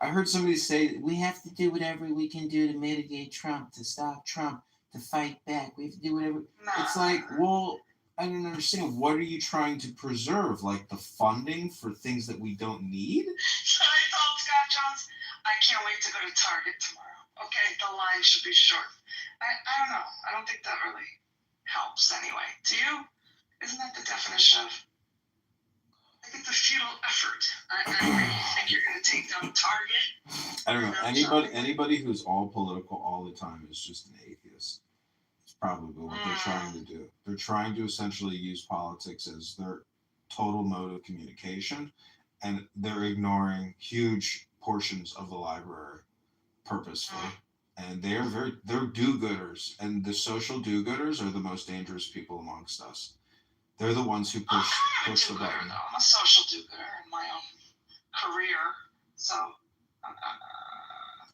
I heard somebody say we have to do whatever we can do to mitigate Trump, to stop Trump, to fight back. We have to do whatever. It's like, well, I don't understand. What are you trying to preserve? Like the funding for things that we don't need? So I told Scott Jones, I can't wait to go to Target tomorrow. Okay, the line should be short. I don't know. I don't think that really helps anyway. Do you? Isn't that the definition of? I think the futile effort. I think you're going to take down Target. I don't know. Anybody who's all political all the time is just an atheist. It's probably what they're trying to do. They're trying to essentially use politics as their total mode of communication, and they're ignoring huge portions of the library purposefully. And they're do-gooders, and the social do-gooders are the most dangerous people amongst us. They're the ones who push the button. I'm a social do-gooder in my own career, so.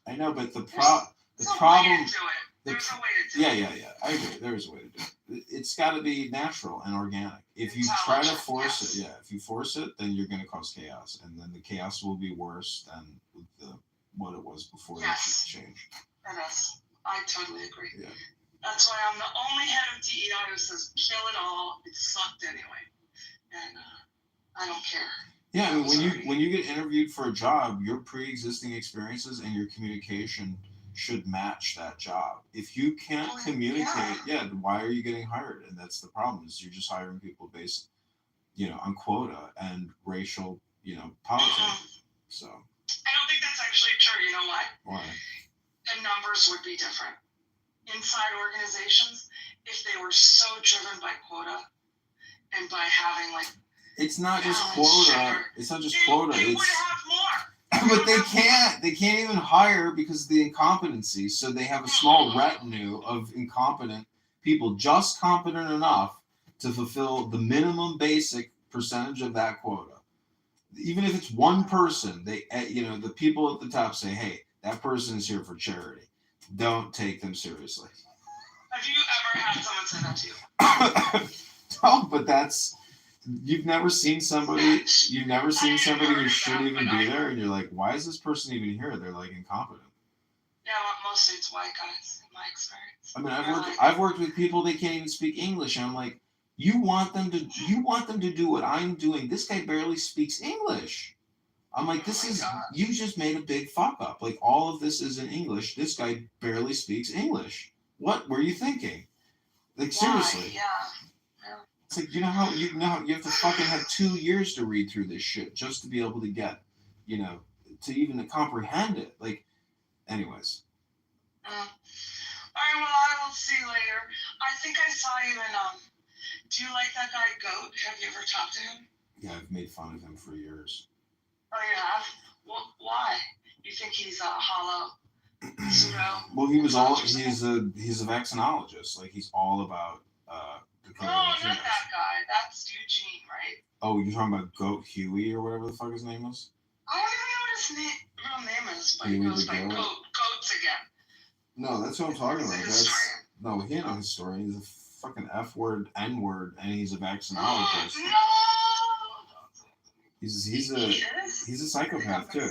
I know, but the problem. There's a way to do it. Yeah. I agree. There's a way to do it. It's got to be natural and organic. If you try to force it, if you force it, then you're going to cause chaos, and then the chaos will be worse than what it was before the change. It is. I totally agree. Yeah. That's why I'm the only head of DEI who says kill it all. It sucked anyway, and I don't care. Yeah, I mean, when you get interviewed for a job, your pre-existing experiences and your communication should match that job. If you can't communicate, why are you getting hired? And that's the problem, is you're just hiring people based, on quota and racial, politics. So. I don't think that's actually true. You know why? Why? The numbers would be different. Inside organizations, if they were so driven by quota and by having it's not just quota. It's not just quota. They would have more. But they can't. They can't even hire because of the incompetency. So they have a small retinue of incompetent people, just competent enough to fulfill the minimum basic percentage of that quota. Even if it's one person, they, the people at the top say, "Hey, that person is here for charity. Don't take them seriously." Have you ever had someone say that to you? No, but that's. You've never seen somebody who shouldn't even be there, and you're like, why is this person even here? They're incompetent. Yeah, mostly it's white guys, in my experience. I mean, I've worked with people, they can't even speak English, and I'm like, you want them to do what I'm doing. This guy barely speaks English. I'm like, you just made a big fuck up. All of this is in English. This guy barely speaks English. What were you thinking? Seriously. Yeah. It's you know how you have to fucking have 2 years to read through this shit just to be able to get, to even comprehend it. Anyways. All right, well, I will see you later. I think I saw you in, do you like that guy Goat? Have you ever talked to him? Yeah, I've made fun of him for years. Oh, you have? Well, why? You think he's a hollow pseudo? Well, he's a vaccinologist. He's all about, no, not that guy. That's Eugene, right? Oh, you're talking about Goat Huey or whatever the fuck his name is? I don't even know what his real name is, but he goes by Goats again. No, that's what I'm talking about. He ain't a historian. He's a fucking F-word, N-word, and he's a vaccinologist. No! He's a psychopath too.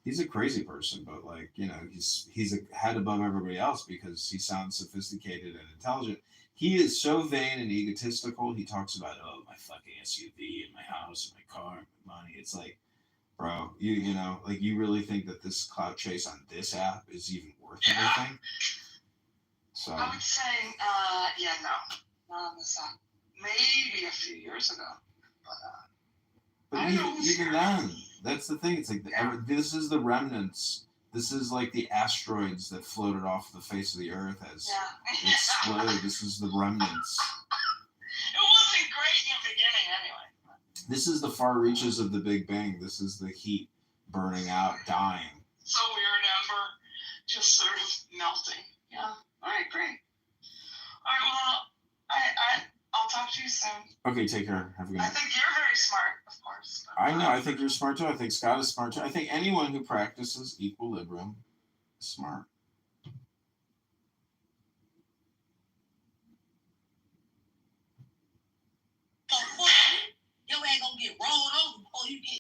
He's a crazy person, but he's a head above everybody else because he sounds sophisticated and intelligent. He is so vain and egotistical. He talks about, my fucking SUV and my house and my car and my money. It's bro, you really think that this cloud chase on this app is even worth anything? So I would say, no, not on this app. Maybe a few years ago, but even then, that's the thing. It's this is the remnants. This is the asteroids that floated off the face of the earth as it exploded. This is the remnants. It wasn't great in the beginning anyway. This is the far reaches of the Big Bang. This is the heat burning out, dying. So weird, Ember. Just sort of melting. Yeah. All right, great. All right, well, I'll talk to you soon. Okay, take care. Have a good night. I think you're very smart, of course. I know. I think you're smart too. I think Scott is smart too. I think anyone who practices equilibrium is smart. Your ass gonna get rolled over before you get